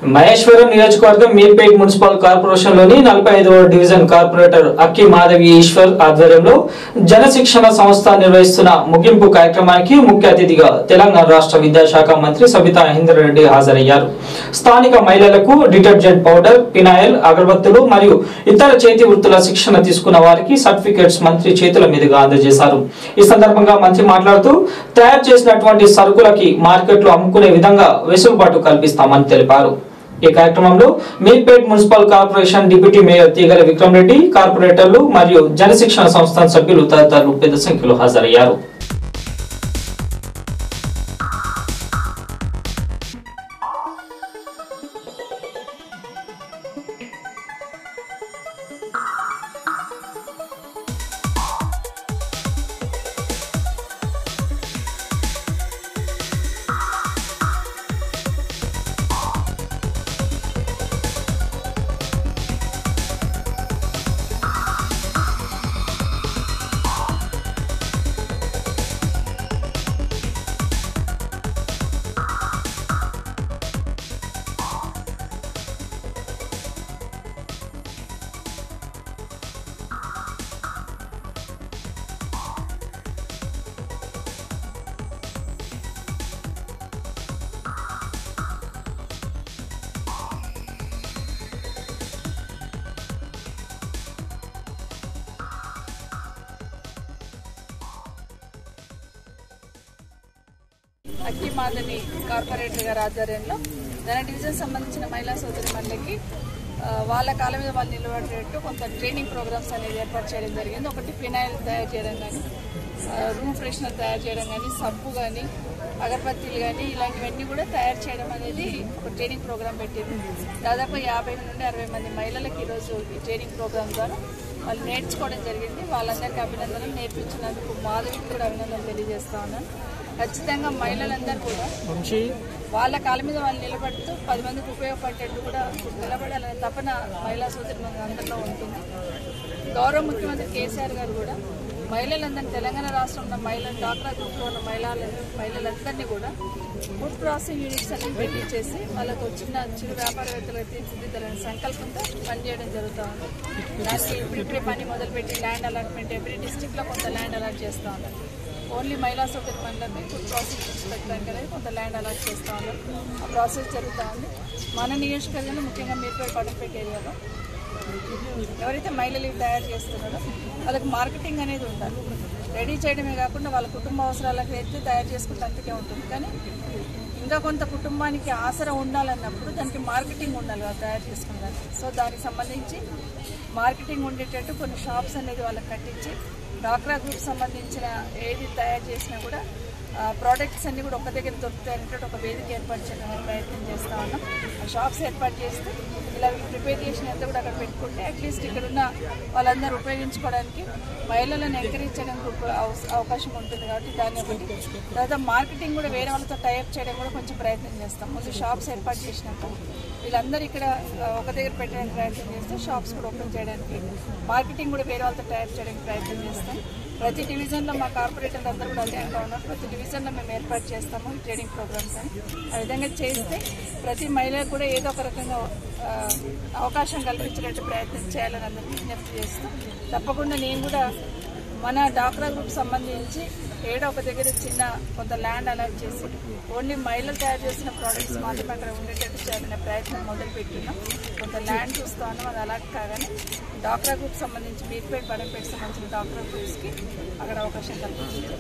మహేశ్వరం నియోజకవర్గం మీర్పేట్ మున్సిపల్ కార్పొరేషన్లోని 45వ division corporator అక్కి మాధవి ఈశ్వర్ ఆధ్వర్యంలో జనశిక్షణ సంస్థ నిర్వహిస్తున్న ముగింపు కార్యక్రమానికి ముఖ్య అతిథిగా తెలంగాణ రాష్ట్ర విద్యాశాఖ మంత్రి సబితా ఇంద్రారెడ్డి హాజరయ్యారు. స్థానిక మహిళలకు డిటర్జెంట్ పౌడర్, ఫినాయిల్, అగరబత్తులు మరియు ఇతర చేతి వృత్తుల శిక్షణ తీసుకున్న వారికి సర్టిఫికేట్స్ మంత్రి చేతుల మీదుగా అందజేశారు. ఈ సందర్భంగా మంత్రి మాట్లాడుతూ తయారు చేసినటువంటి సరుకులకి మార్కెట్లో అమ్ముకునే విధంగా వెసులుబాటు కల్పిస్తామని తెలిపారు. ఈ కార్యక్రమంలో Meerpet municipal corporation deputy mayor తీగల విక్రమ్ రెడ్డి, కార్పొరేటర్లు మరియు జనశిక్షణ సంస్థ సభ్యులు తదితరులు పెద్ద సంఖ్యలో హాజరయ్యారు. అక్కి మాధవి కార్పొరేటర్ గారి ఆధ్వర్యంలో మన డివిజన్ సంబంధించిన మహిళా సోదరిమణులకి వాళ్ళ కాళ్ళ మీద వాళ్ళు నిలబడేటట్టు కొంత ట్రైనింగ్ ప్రోగ్రామ్స్ అనేది ఏర్పాటు చేయడం జరిగింది. ఒకటి ఫినాయిల్ తయారు చేయడం కానీ, రూమ్ ఫ్రెషనర్ తయారు చేయడం కానీ, సబ్బు కానీ, అగరబత్తీలు కానీ ఇలాంటివన్నీ కూడా తయారు చేయడం అనేది ఒక ట్రైనింగ్ ప్రోగ్రామ్ పెట్టింది. దాదాపు 50 నుండి 60 మంది మహిళలకు ఈరోజు ఈ ట్రైనింగ్ ప్రోగ్రామ్ ద్వారా వాళ్ళు నేర్చుకోవడం జరిగింది. వాళ్ళందరికీ అభినందనలు, నేర్పించినందుకు మాధవికి కూడా అభినందనలు తెలియజేస్తా ఉన్నాను. ఖచ్చితంగా మహిళలందరూ కూడా వాళ్ళ కాళ్ళ మీద వాళ్ళు నిలబడుతూ 10 మందికి ఉపయోగపడేటట్టు కూడా నిలబడాలనే తపన మహిళా సోదరి అందరిలో ఉంటుంది. గౌరవ ముఖ్యమంత్రి కేసీఆర్ గారు కూడా మహిళలందరినీ, తెలంగాణ రాష్ట్రంలో మహిళలు, డాక్రా గ్రూప్లో ఉన్న మహిళలందరినీ కూడా ఫుడ్ ప్రాసెసింగ్ యూనిట్స్ అన్ని పెట్టించేసి వాళ్ళకు చిరు వ్యాపారవేత్తలు తీర్చిదిద్దాలనే సంకల్పంతో పనిచేయడం జరుగుతూ ఉంది. దానికి ఇప్పుడే పని మొదలుపెట్టి ల్యాండ్ అలాట్మెంట్ ఎవ్రీ డిస్ట్రిక్ట్లో కొంత ల్యాండ్ అలాట్ చేస్తూ ఉన్నారు. ఓన్లీ మహిళా సోదరిమణులకి ఫుడ్ ప్రాసెస్ పెట్టడానికి అనేది కొంత ల్యాండ్ అలాట్ చేస్తూ ఉన్నారు. ఆ ప్రాసెస్ జరుగుతూ ఉంది. మన నియోజకవర్గంలో ముఖ్యంగా మీర్పేట్ పడంపేట ఏరియాలో ఎవరైతే మహిళలు తయారు చేస్తున్నారో వాళ్ళకి మార్కెటింగ్ అనేది ఉండాలి. రెడీ చేయడమే కాకుండా వాళ్ళ కుటుంబ అవసరాలకు ఎత్తి తయారు చేసుకుంటే అంతకే ఉంటుంది. కానీ ఇంకా కొంత కుటుంబానికి ఆసరా ఉండాలన్నప్పుడు దానికి మార్కెటింగ్ ఉండాలి వాళ్ళు తయారు చేసుకునేదానికి. సో దానికి సంబంధించి మార్కెటింగ్ ఉండేటట్టు కొన్ని షాప్స్ అనేది వాళ్ళకి కట్టించి డాక్రా గ్రూప్ సంబంధించిన ఏది తయారు చేసినా కూడా ప్రోడక్ట్స్ అన్నీ కూడా ఒక దగ్గర దొరుకుతాయనేటువంటి ఒక వేదిక ఏర్పాటు చేయడానికి ప్రయత్నం చేస్తూ ఉన్నాం. ఆ షాప్స్ ఏర్పాటు చేస్తే ఇలా ప్రిపేర్ చేసినంత కూడా అక్కడ పెట్టుకుంటే అట్లీస్ట్ ఇక్కడున్న వాళ్ళందరూ ఉపయోగించుకోవడానికి మహిళలను ఎంకరేజ్ చేయడానికి అవకాశం ఉంటుంది. కాబట్టి దాన్ని ఒకటి తర్వాత మార్కెటింగ్ కూడా వేరే వాళ్ళతో టైప్ చేయడం కూడా కొంచెం ప్రయత్నం చేస్తాం. ముందు షాప్స్ ఏర్పాటు చేసినాక వీళ్ళందరూ ఇక్కడ ఒక దగ్గర పెట్టడానికి ప్రయత్నం చేస్తే షాప్స్ కూడా ఓపెన్ చేయడానికి, మార్కెటింగ్ కూడా వేరే వాళ్ళతో టైప్ చేయడానికి ప్రయత్నం చేస్తాం. ప్రతి డివిజన్లో మా కార్పొరేటర్లు అందరూ కూడా అదే అంటూ ఉన్నారు. ప్రతి డివిజన్లో మేము ఏర్పాట్ చేస్తాము ట్రైనింగ్ ప్రోగ్రామ్స్ అని. ఆ విధంగా చేస్తే ప్రతి మహిళకు కూడా ఏదో ఒక రకంగా అవకాశం కల్పించేటట్టు ప్రయత్నం చేయాలని అందరికీ విజ్ఞప్తి చేస్తూ, తప్పకుండా నేను కూడా మన డాక్రా గ్రూప్ సంబంధించి ఏడో ఒక దగ్గర చిన్న కొంత ల్యాండ్ అలాట్ చేసి ఓన్లీ మహిళలు తయారు చేసిన ప్రోడక్ట్స్ మాత్రమే అక్కడ ఉండేటట్టు చేయాలనే ప్రయత్నం మొదలుపెట్టినాం. కొంత ల్యాండ్ చూస్తూ ఉన్నాం. అది అలాట్ కాగానే డాక్రా గ్రూప్ సంబంధించి మీర్పేట్ పడంపేట సంబంధించిన డాక్రా గ్రూప్స్కి అక్కడ అవకాశం కల్పించారు.